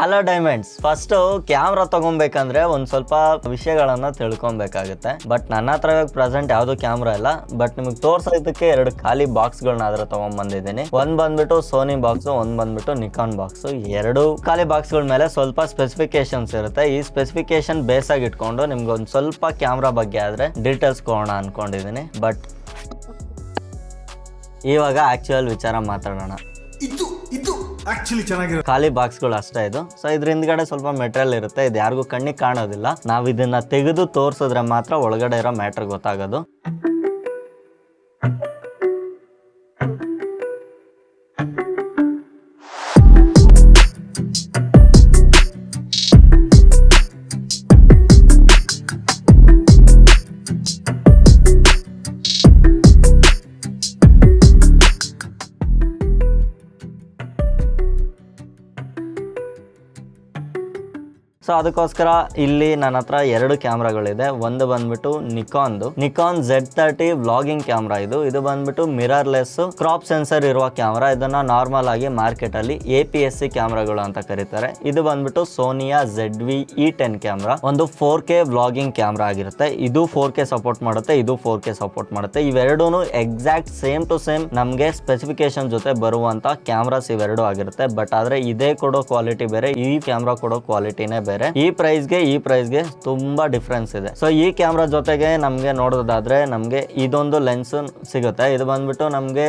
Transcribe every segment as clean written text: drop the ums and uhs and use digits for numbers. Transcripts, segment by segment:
Hello diamonds, first camera ತಗೊಬೇಕಂದ್ರೆ ಒಂದ್ ಸ್ವಲ್ಪ ವಿಷಯಗಳನ್ನ ತಿಳ್ಕೊಬೇಕಾಗುತ್ತೆ. ಬಟ್ ನನ್ನ ಹತ್ರ ಪ್ರೆಸೆಂಟ್ ಯಾವ್ದು ಕ್ಯಾಮ್ರಾ ಇಲ್ಲ. ಬಟ್ ನಿಮಗೆ ತೋರ್ಸೋದಕ್ಕೆ 2 ಖಾಲಿ ಬಾಕ್ಸ್ ಗಳನ್ನ ಆದ್ರೆ ತಗೊಂಡ್ ಬಂದಿದ್ದೀನಿ. ಒಂದ್ ಬಂದ್ಬಿಟ್ಟು ಸೋನಿ ಬಾಕ್ಸ್, ಒಂದ್ ಬಂದ್ಬಿಟ್ಟು ನಿಕಾನ್ ಬಾಕ್ಸ್. 2 ಖಾಲಿ ಬಾಕ್ಸ್ ಗಳ ಮೇಲೆ ಸ್ವಲ್ಪ ಸ್ಪೆಸಿಫಿಕೇಶನ್ಸ್ ಇರುತ್ತೆ. ಈ ಸ್ಪೆಸಿಫಿಕೇಶನ್ ಬೇಸ್ ಆಗಿ ಇಟ್ಕೊಂಡು ನಿಮ್ಗೆ ಒಂದ್ ಸ್ವಲ್ಪ ಕ್ಯಾಮ್ರಾ ಬಗ್ಗೆ ಆದ್ರೆ ಡೀಟೇಲ್ಸ್ ಕೊಡೋಣ ಅನ್ಕೊಂಡಿದೀನಿ. ಬಟ್ ಇವಾಗ ಆಕ್ಚುಯಲ್ ವಿಚಾರ ಮಾತಾಡೋಣ. ಖಾಲಿ ಬಾಕ್ಸ್ ಗಳು ಅಷ್ಟೇ ಇದು. ಸೊ ಇದ್ರ ಹಿಂದ್ಗಡೆ ಸ್ವಲ್ಪ ಮೆಟೀರಿಯಲ್ ಇರುತ್ತೆ. ಇದು ಯಾರಿಗೂ ಕಣ್ಣಿಗೆ ಕಾಣೋದಿಲ್ಲ. ನಾವ್ ಇದನ್ನ ತೆಗೆದು ತೋರ್ಸಿದ್ರೆ ಮಾತ್ರ ಒಳಗಡೆ ಇರೋ ಮ್ಯಾಟರ್ ಗೊತ್ತಾಗೋದು. ಸೊ ಅದಕ್ಕೋಸ್ಕರ ಇಲ್ಲಿ ನನ್ನ ಹತ್ರ 2 ಕ್ಯಾಮ್ರಾಗಳಿದೆ. ಒಂದು ಬಂದ್ಬಿಟ್ಟು ನಿಕಾನ್ Z30 ವ್ಲಾಗಿಂಗ್ ಕ್ಯಾಮ್ರಾ. ಇದು ಬಂದ್ಬಿಟ್ಟು ಮಿರರ್ಲೆಸ್ ಕ್ರಾಪ್ ಸೆನ್ಸರ್ ಇರುವ ಕ್ಯಾಮ್ರಾ. ಇದನ್ನ ನಾರ್ಮಲ್ ಆಗಿ ಮಾರ್ಕೆಟ್ ಅಲ್ಲಿ APS-C ಕ್ಯಾಮ್ರಾಗಳು ಅಂತ ಕರೀತಾರೆ. ಇದು ಬಂದ್ಬಿಟ್ಟು ಸೋನಿಯಾ ZV-E10 ಕ್ಯಾಮ್ರಾ. ಒಂದು 4K ವ್ಲಾಗಿಂಗ್ ಕ್ಯಾಮ್ರಾ ಆಗಿರುತ್ತೆ. ಇದು 4K ಸಪೋರ್ಟ್ ಮಾಡುತ್ತೆ, ಇದು 4K ಸಪೋರ್ಟ್ ಮಾಡುತ್ತೆ. ಇವೆರಡೂ ಎಕ್ಸಾಕ್ಟ್ ಸೇಮ್ ಟು ಸೇಮ್ ನಮ್ಗೆ ಸ್ಪೆಸಿಫಿಕೇಶನ್ ಜೊತೆ ಬರುವಂತ ಕ್ಯಾಮ್ರಾಸ್ ಇವೆರಡು ಆಗಿರುತ್ತೆ. ಬಟ್ ಆದ್ರೆ ಇದೇ ಕೊಡೋ ಕ್ವಾಲಿಟಿ ಬೇರೆ, ಈ ಕ್ಯಾಮ್ರಾ ಕೊಡೋ ಕ್ವಾಲಿಟಿನೇ ಬೇರೆ. ಈ ಪ್ರೈಸ್ಗೆ ತುಂಬಾ ಡಿಫ್ರೆನ್ಸ್ ಇದೆ. ಸೊ ಈ ಕ್ಯಾಮ್ರಾ ಜೊತೆಗೆ ನಮ್ಗೆ ನೋಡೋದಾದ್ರೆ ನಮ್ಗೆ ಇದೊಂದು ಲೆನ್ಸ್ ಸಿಗುತ್ತೆ. ಇದು ಬಂದ್ಬಿಟ್ಟು ನಮ್ಗೆ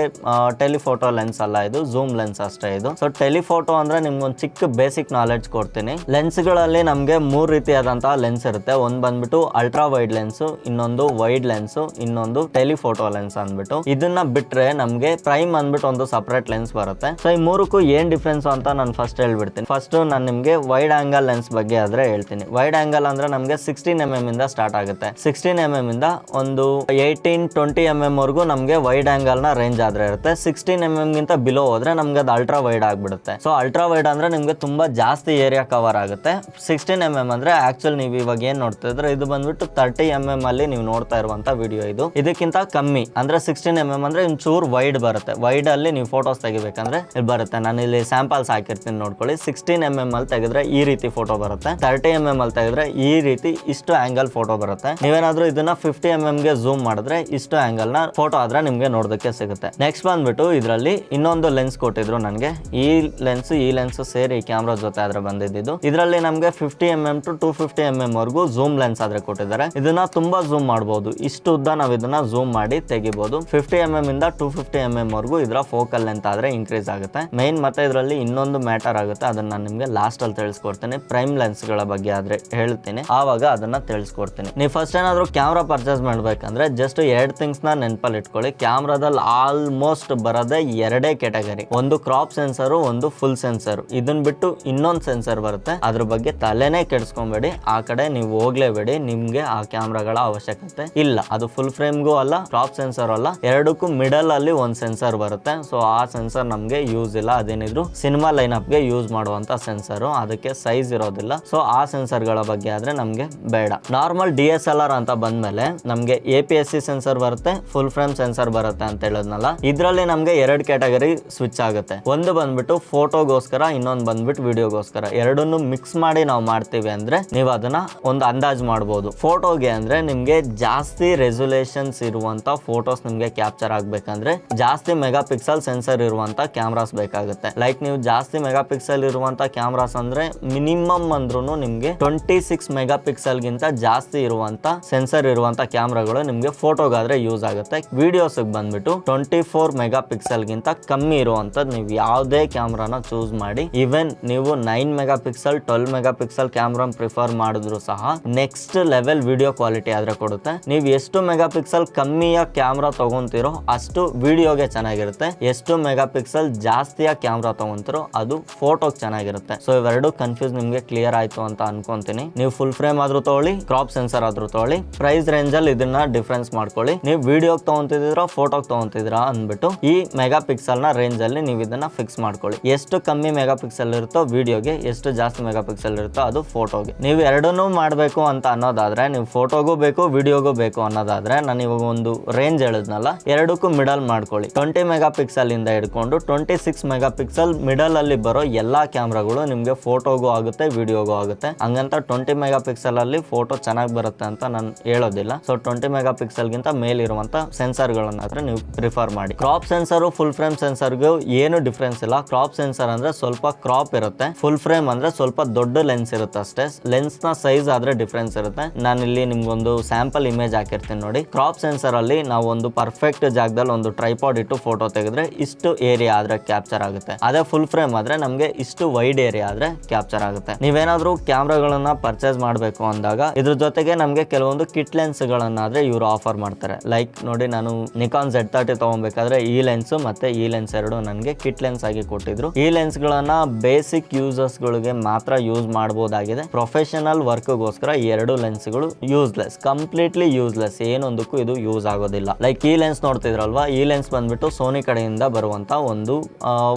ಟೆಲಿಫೋಟೋ ಲೆನ್ಸ್ ಅಲ್ಲ, ಇದು ಝೂಮ್ ಲೆನ್ಸ್ ಅಷ್ಟೇ ಇದು. ಸೊ ಟೆಲಿಫೋಟೋ ಅಂದ್ರೆ ನಿಮ್ಗೆ ಒಂದು ಚಿಕ್ಕ ಬೇಸಿಕ್ ನಾಲೆಡ್ಜ್ ಕೊಡ್ತೀನಿ. ಲೆನ್ಸ್ ಗಳಲ್ಲಿ ನಮ್ಗೆ 3 ರೀತಿಯಾದಂತಹ ಲೆನ್ಸ್ ಇರುತ್ತೆ. ಒಂದ್ ಬಂದ್ಬಿಟ್ಟು ಅಲ್ಟ್ರಾ ವೈಡ್ ಲೆನ್ಸ್, ಇನ್ನೊಂದು ವೈಡ್ ಲೆನ್ಸ್, ಇನ್ನೊಂದು ಟೆಲಿಫೋಟೋ ಲೆನ್ಸ್ ಅಂದ್ಬಿಟ್ಟು. ಇದನ್ನ ಬಿಟ್ರೆ ನಮ್ಗೆ ಪ್ರೈಮ್ ಅಂದ್ಬಿಟ್ಟು ಒಂದು ಸಪರೇಟ್ ಲೆನ್ಸ್ ಬರುತ್ತೆ. ಸೊ ಈ 3ಕ್ಕೂ ಏನ್ ಡಿಫ್ರೆನ್ಸ್ ಅಂತ ನಾನು ಫಸ್ಟ್ ಹೇಳ್ಬಿಡ್ತೀನಿ. ಫಸ್ಟ್ ನಾನು ನಿಮ್ಗೆ ವೈಡ್ ಆಂಗಲ್ ಲೆನ್ಸ್ ಬಗ್ಗೆ ಆದ್ರೆ ಹೇಳ್ತೀನಿ. ವೈಡ್ ಆಂಗಲ್ ಅಂದ್ರೆ ನಮ್ಗೆ 16mm ಇಂದ ಸ್ಟಾರ್ಟ್ ಆಗುತ್ತೆ. 16mm ಇಂದ ಒಂದು 18-20 mm ವರೆಗೂ ನಮ್ಗೆ ವೈಡ್ ಆಂಗಲ್ ನ ರೇಂಜ್ ಆದ್ರೆ ಇರುತ್ತೆ. 16mm ಗಿಂತ ಬಿಲೋ ಹೋದ್ರೆ ನಮ್ಗೆ ಅದು ಅಲ್ಟ್ರಾ ವೈಡ್ ಆಗ್ಬಿಡುತ್ತೆ. ಸೊ ಅಲ್ಟ್ರಾ ವೈಡ್ ಅಂದ್ರೆ ನಿಮ್ಗೆ ತುಂಬಾ ಜಾಸ್ತಿ ಏರಿಯಾ ಕವರ್ ಆಗುತ್ತೆ. 16mm ಅಂದ್ರೆ ಆಕ್ಚುಲ್ ನೀವು ಇವಾಗ ಏನ್ ನೋಡ್ತಾ ಇದ್ರೆ ಇದು ಬಂದ್ಬಿಟ್ಟು 30mm ಅಲ್ಲಿ ನೀವು ನೋಡ್ತಾ ಇರುವಂತ ವಿಡಿಯೋ ಇದು. ಇದಕ್ಕಿಂತ ಕಮ್ಮಿ ಅಂದ್ರೆ 16mm ಅಂದ್ರೆ ಒಂಚೂರು ವೈಡ್ ಬರುತ್ತೆ. ವೈಡ್ ಅಲ್ಲಿ ನೀವು ಫೋಟೋಸ್ ತೆಗಿಬೇಕಂದ್ರೆ ಇಲ್ಲಿ ಬರುತ್ತೆ. ನಾನು ಇಲ್ಲಿ ಸ್ಯಾಂಪಲ್ಸ್ ಹಾಕಿರ್ತೀನಿ ನೋಡ್ಕೊಳ್ಳಿ. 16mm ಅಲ್ಲಿ ತೆಗೆದ್ರೆ ಈ ರೀತಿ ಫೋಟೋ ಬರುತ್ತೆ. 30mm ಅಲ್ಲಿ ತೆಗೆದ್ರೆ ಈ ರೀತಿ ಇಷ್ಟು ಆಂಗಲ್ ಫೋಟೋ ಬರುತ್ತೆ. ನೀವೇನಾದ್ರೂ ಇದನ್ನ 50mm ಗೆ ಝೂಮ್ ಮಾಡಿದ್ರೆ ಇಷ್ಟು ಆಂಗಲ್ ನ ಫೋಟೋ ಆದ್ರೆ ನಿಮ್ಗೆ ನೋಡೋದಕ್ಕೆ ಸಿಗುತ್ತೆ. ನೆಕ್ಸ್ಟ್ ಬಂದ್ಬಿಟ್ಟು ಇದರಲ್ಲಿ ಇನ್ನೊಂದು ಲೆನ್ಸ್ ಕೊಟ್ಟಿದ್ರು ನನಗೆ. ಈ ಲೆನ್ಸ್ ಸೇರಿ ಕ್ಯಾಮ್ರಾ ಜೊತೆ ಆದ್ರೆ ಬಂದಿದ್ದು. ಇದರಲ್ಲಿ ನಮ್ಗೆ 50mm to 250mm ವರೆಗೂ ಝೂಮ್ ಲೆನ್ಸ್ ಆದ್ರೆ ಕೊಟ್ಟಿದ್ದಾರೆ. ಇದನ್ನ ತುಂಬಾ ಝೂಮ್ ಮಾಡಬಹುದು. ಇಷ್ಟು ಉದ್ದ ನಾವು ಇದನ್ನ ಝೂಮ್ ಮಾಡಿ ತೆಗಿಬಹುದು. 50mm ಇಂದ 250mm ವರೆಗೂ ಇದರ ಫೋಕಲ್ ಲೆಂತ್ ಆದ್ರೆ ಇನ್ಕ್ರೀಸ್ ಆಗುತ್ತೆ. ಮೈನ್ ಮತ್ತೆ ಇದರಲ್ಲಿ ಇನ್ನೊಂದು ಮ್ಯಾಟರ್ ಆಗುತ್ತೆ, ಅದನ್ನ ನಾನು ನಿಮ್ಗೆ ಲಾಸ್ಟ್ ಅಲ್ಲಿ ತಿಳಿಸ್ಕೊಡ್ತೀನಿ. ಪ್ರೈಮ್ ಲೆನ್ಸ್ ಗಳ ಬಗ್ಗೆ ಆದ್ರೆ ಹೇಳ್ತೀನಿ, ಆವಾಗ ಅದನ್ನ ತಿಳಿಸ್ಕೊಡ್ತೀನಿ. ನೀವು ಫಸ್ಟ್ ಏನಾದ್ರು ಕ್ಯಾಮ್ರಾ ಪರ್ಚೇಸ್ ಮಾಡ್ಬೇಕಂದ್ರೆ ಜಸ್ಟ್ 2 ಥಿಂಗ್ಸ್ ನ ನೆನಪಲ್ಲಿ ಇಟ್ಕೊಳ್ಳಿ. ಕ್ಯಾಮ್ರಾದಲ್ಲಿ ಆಲ್ಮೋಸ್ಟ್ ಬರೋದೇ 2 ಕ್ಯಾಟಗರಿ. ಒಂದು ಕ್ರಾಪ್ ಸೆನ್ಸರ್, ಒಂದು ಫುಲ್ ಸೆನ್ಸರ್. ಇದನ್ ಬಿಟ್ಟು ಇನ್ನೊಂದು ಸೆನ್ಸರ್ ಬರುತ್ತೆ. ಅದ್ರ ಬಗ್ಗೆ ತಲೆನೇ ಕೆಡಿಸ್ಕೊಂಬೇಡಿ, ಆ ಕಡೆ ನೀವು ಹೋಗ್ಲೇಬೇಡಿ. ನಿಮ್ಗೆ ಆ ಕ್ಯಾಮ್ರಾಗಳ ಅವಶ್ಯಕತೆ ಇಲ್ಲ. ಅದು ಫುಲ್ ಫ್ರೇಮ್ಗೂ ಅಲ್ಲ, ಕ್ರಾಪ್ ಸೆನ್ಸರ್ ಅಲ್ಲ, ಎರಡಕ್ಕೂ ಮಿಡಲ್ ಅಲ್ಲಿ ಒಂದು ಸೆನ್ಸರ್ ಬರುತ್ತೆ. ಸೊ ಆ ಸೆನ್ಸರ್ ನಮ್ಗೆ ಯೂಸ್ ಇಲ್ಲ. ಅದೇನಿದ್ರು ಸಿನಿಮಾ ಲೈನ್ ಅಪ್ ಗೆ ಯೂಸ್ ಮಾಡುವಂತ ಸೆನ್ಸರ್, ಅದಕ್ಕೆ ಸೈಜ್ ಇರೋದಿಲ್ಲ. ಸೊ ಆ ಸೆನ್ಸರ್ ಗಳ ಬಗ್ಗೆ ಆದ್ರೆ ನಮ್ಗೆ ಬೇಡ. ನಾರ್ಮಲ್ DSLR ಅಂತ ಬಂದ್ಮೇಲೆ ನಮ್ಗೆ APS-C ಸೆನ್ಸರ್ ಬರುತ್ತೆ, ಫುಲ್ ಫ್ರೇಮ್ ಸೆನ್ಸರ್ ಬರುತ್ತೆ ಅಂತ ಹೇಳಿದ್ನಲ್ಲ. ಇದ್ರಲ್ಲಿ ನಮ್ಗೆ 2 ಕ್ಯಾಟಗರಿ ಸ್ವಿಚ್ ಆಗುತ್ತೆ. ಒಂದು ಬಂದ್ಬಿಟ್ಟು ಫೋಟೋಗೋಸ್ಕರ, ಇನ್ನೊಂದು ಬಂದ್ಬಿಟ್ಟು ವಿಡಿಯೋಗೋಸ್ಕರ. ಎರಡನ್ನು ಮಿಕ್ಸ್ ಮಾಡಿ ನಾವು ಮಾಡ್ತೀವಿ ಅಂದ್ರೆ ನೀವು ಅದನ್ನ ಒಂದು ಅಂದಾಜ್ ಮಾಡಬಹುದು. ಫೋಟೋಗೆ ಅಂದ್ರೆ ನಿಮ್ಗೆ ಜಾಸ್ತಿ ರೆಸೊಲ್ಯೂಷನ್ಸ್ ಇರುವಂತ ಫೋಟೋಸ್ ನಿಮ್ಗೆ ಕ್ಯಾಪ್ಚರ್ ಆಗ್ಬೇಕಂದ್ರೆ ಜಾಸ್ತಿ ಮೆಗಾ ಪಿಕ್ಸೆಲ್ ಸೆನ್ಸರ್ ಇರುವಂತ ಕ್ಯಾಮ್ರಾಸ್ ಬೇಕಾಗುತ್ತೆ. ಲೈಕ್ ನೀವು ಜಾಸ್ತಿ ಮೆಗಾ ಪಿಕ್ಸೆಲ್ ಇರುವಂತ ಕ್ಯಾಮ್ರಾಸ್ ಅಂದ್ರೆ ಮಿನಿಮಮ್ ಅಂದ್ರೂ ನಿಮ್ಗೆ 26 ಮೆಗಾ ಪಿಕ್ಸೆಲ್ ಗಿಂತ ಜಾಸ್ತಿ ಇರುವಂತ ಸೆನ್ಸರ್ ಇರುವಂತ ಕ್ಯಾಮ್ರಾಗಳು ನಿಮ್ಗೆ ಫೋಟೋಗಾದ್ರೆ ಯೂಸ್ ಆಗುತ್ತೆ. ವಿಡಿಯೋಸ್ ಬಂದ್ಬಿಟ್ಟು 24 ಮೆಗಾ ಪಿಕ್ಸೆಲ್ ಗಿಂತ ಕಮ್ಮಿ ಇರುವಂತದ್ದು ನೀವು ಯಾವುದೇ ಕ್ಯಾಮ್ರಾನ ಚೂಸ್ ಮಾಡಿ. ಈವನ್ ನೀವು 9 mega pixel 12 mega pixel camera prefer ಮಾಡಿದ್ರು ಸಹ ನೆಕ್ಸ್ಟ್ ಲೆವೆಲ್ ವಿಡಿಯೋ ಕ್ವಾಲಿಟಿ ಆದ್ರೆ ಕೊಡುತ್ತೆ. ನೀವು ಎಷ್ಟು ಮೆಗಾ ಪಿಕ್ಸೆಲ್ ಕಮ್ಮಿಯ ಕ್ಯಾಮ್ರಾ ತಗೊಂತೀರೋ ಅಷ್ಟು ವಿಡಿಯೋಗೆ ಚೆನ್ನಾಗಿರುತ್ತೆ. ಎಷ್ಟು ಮೆಗಾ ಪಿಕ್ಸೆಲ್ ಜಾಸ್ತಿಯ ಕ್ಯಾಮ್ರಾ ತಗೊಂತೀರೋ ಅದು ಫೋಟೋಗೆ ಚೆನ್ನಾಗಿರುತ್ತೆ. ಸೊ ಇವೆರಡು ಕನ್ಫ್ಯೂಸ್ ನಿಮ್ಗೆ ಕ್ಲಿಯರ್ ಕ್ಲಿಯರ್ ಆಯ್ತು ಅಂತ ಅನ್ಕೊಂತೀನಿ. ನೀವು ಫುಲ್ ಫ್ರೇಮ್ ಆದ್ರೂ ತಗೊಳ್ಳಿ, ಕ್ರಾಪ್ ಸೆನ್ಸರ್ ಆದ್ರೂ ತಗೊಳ್ಳಿ. ಪ್ರೈಸ್ ರೇಂಜ್ ಅಲ್ಲಿ ಇದನ್ನ ಡಿಫ್ರೆನ್ಸ್ ಮಾಡ್ಕೊಳ್ಳಿ. ನೀವು ವಿಡಿಯೋಗೆ ತಗೊಂತಿದ್ದೀರಾ ಫೋಟೋಗೆ ತಗೊಂತಿದ್ದೀರಾ ಅಂದ್ಬಿಟ್ಟು ಈ ಮೆಗಾ ಪಿಕ್ಸೆಲ್ ನ ರೇಂಜ್ ಅಲ್ಲಿ ನೀವು ಇದನ್ನ ಫಿಕ್ಸ್ ಮಾಡ್ಕೊಳ್ಳಿ. ಎಷ್ಟು ಕಮ್ಮಿ ಮೆಗಾ ಪಿಕ್ಸೆಲ್ ಇರುತ್ತೋ ವಿಡಿಯೋಗೆ, ಎಷ್ಟು ಜಾಸ್ತಿ ಮೆಗಾ ಪಿಕ್ಸೆಲ್ ಇರುತ್ತೋ ಅದು ಫೋಟೋಗೆ. ನೀವು ಎರಡನ್ನೂ ಮಾಡಬೇಕು ಅಂತ ಅನ್ನೋದಾದ್ರೆ, ನೀವು ಫೋಟೋಗೂ ಬೇಕು ವಿಡಿಯೋಗೂ ಬೇಕು ಅನ್ನೋದಾದ್ರೆ, ನಾನು ಇವಾಗ ಒಂದು ರೇಂಜ್ ಹೇಳಿದ್ನಲ್ಲ, ಎರಡಕ್ಕೂ ಮಿಡಲ್ ಮಾಡ್ಕೊಳ್ಳಿ. 20 ಮೆಗಾ ಪಿಕ್ಸೆಲ್ ಇಂದ ಹಿಡ್ಕೊಂಡು 26 ಮೆಗಾ ಪಿಕ್ಸೆಲ್ ಮಿಡಲ್ ಅಲ್ಲಿ ಬರೋ ಎಲ್ಲಾ ಕ್ಯಾಮ್ರಾಗಳು ನಿಮ್ಗೆ ಫೋಟೋಗೂ ಆಗುತ್ತೆ ವಿಡಿಯೋಗೂ ಆಗುತ್ತೆ. ಹಂಗಂತ 20 ಮೆಗಾ ಪಿಕ್ಸೆಲ್ ಅಲ್ಲಿ ಫೋಟೋ ಚೆನ್ನಾಗಿ ಬರುತ್ತೆ ಅಂತ ನಾನು ಹೇಳೋದಿಲ್ಲ. ಸೊ 20 ಮೆಗಾ ಪಿಕ್ಸೆಲ್ ಗಿಂತ ಮೇಲಿರುವಂತ ಸೆನ್ಸರ್ ಗಳನ್ನಾದ್ರೆ ನೀವು ಪ್ರಿಫರ್ ಮಾಡಿ. ಕ್ರಾಪ್ ಸೆನ್ಸರ್ ಫುಲ್ ಫ್ರೇಮ್ ಸೆನ್ಸರ್ಗೂ ಏನು ಡಿಫ್ರೆನ್ಸ್ ಇಲ್ಲ. ಕ್ರಾಪ್ ಸೆನ್ಸರ್ ಅಂದ್ರೆ ಸ್ವಲ್ಪ ಕ್ರಾಪ್ ಇರುತ್ತೆ, ಫುಲ್ ಫ್ರೇಮ್ ಅಂದ್ರೆ ಸ್ವಲ್ಪ ದೊಡ್ಡ ಲೆನ್ಸ್ ಇರುತ್ತೆ ಅಷ್ಟೇ. ಲೆನ್ಸ್ ನ ಸೈಜ್ ಆದ್ರೆ ಡಿಫ್ರೆನ್ಸ್ ಇರುತ್ತೆ. ನಾನು ಇಲ್ಲಿ ನಿಮ್ಗೊಂದು ಸ್ಯಾಂಪಲ್ ಇಮೇಜ್ ಹಾಕಿರ್ತೀನಿ ನೋಡಿ. ಕ್ರಾಪ್ ಸೆನ್ಸರ್ ಅಲ್ಲಿ ನಾವು ಒಂದು ಪರ್ಫೆಕ್ಟ್ ಜಾಗದಲ್ಲಿ ಒಂದು ಟ್ರೈಪಾಡ್ ಇಟ್ಟು ಫೋಟೋ ತೆಗೆದ್ರೆ ಇಷ್ಟು ಏರಿಯಾ ಆದ್ರೆ ಕ್ಯಾಪ್ಚರ್ ಆಗುತ್ತೆ. ಅದೇ ಫುಲ್ ಫ್ರೇಮ್ ಆದ್ರೆ ನಮ್ಗೆ ಇಷ್ಟು ವೈಡ್ ಏರಿಯಾ ಆದ್ರೆ ಕ್ಯಾಪ್ಚರ್ ಆಗುತ್ತೆ. ನೀವೇನಾದ್ರೂ ಕ್ಯಾಮ್ರಾಗಳನ್ನ ಪರ್ಚೇಸ್ ಮಾಡಬೇಕು ಅಂದಾಗ ಇದ್ರ ಜೊತೆಗೆ ನಮ್ಗೆ ಕೆಲವೊಂದು ಕಿಟ್ ಲೆನ್ಸ್ ಗಳನ್ನಾದ್ರೆ ಇವರು ಆಫರ್ ಮಾಡ್ತಾರೆ. ಲೈಕ್ ನೋಡಿ, ನಾನು ನಿಕಾನ್ Z30 ತಗೊಬೇಕಾದ್ರೆ ಈ ಲೆನ್ಸ್ ಮತ್ತೆ ಈ ಲೆನ್ಸ್ ಎರಡು ನನಗೆ ಕಿಟ್ ಲೆನ್ಸ್ ಆಗಿ ಕೊಟ್ಟಿದ್ರು. ಈ ಲೆನ್ಸ್ ಗಳನ್ನ ಬೇಸಿಕ್ ಯೂಸರ್ಸ್ ಗಳಿಗೆ ಮಾತ್ರ ಯೂಸ್ ಮಾಡಬಹುದಾಗಿದೆ. ಪ್ರೊಫೆಷನಲ್ ವರ್ಕ್ ಗೋಸ್ಕರ ಈ ಎರಡು ಲೆನ್ಸ್ ಗಳು ಯೂಸ್ಲೆಸ್, ಕಂಪ್ಲೀಟ್ಲಿ ಯೂಸ್ಲೆಸ್. ಏನೊಂದಕ್ಕೂ ಇದು ಯೂಸ್ ಆಗೋದಿಲ್ಲ. ಲೈಕ್ ಈ ಲೆನ್ಸ್ ನೋಡ್ತಿದ್ರಲ್ವಾ, ಈ ಲೆನ್ಸ್ ಬಂದ್ಬಿಟ್ಟು ಸೋನಿ ಕಡೆಯಿಂದ ಬರುವಂತ ಒಂದು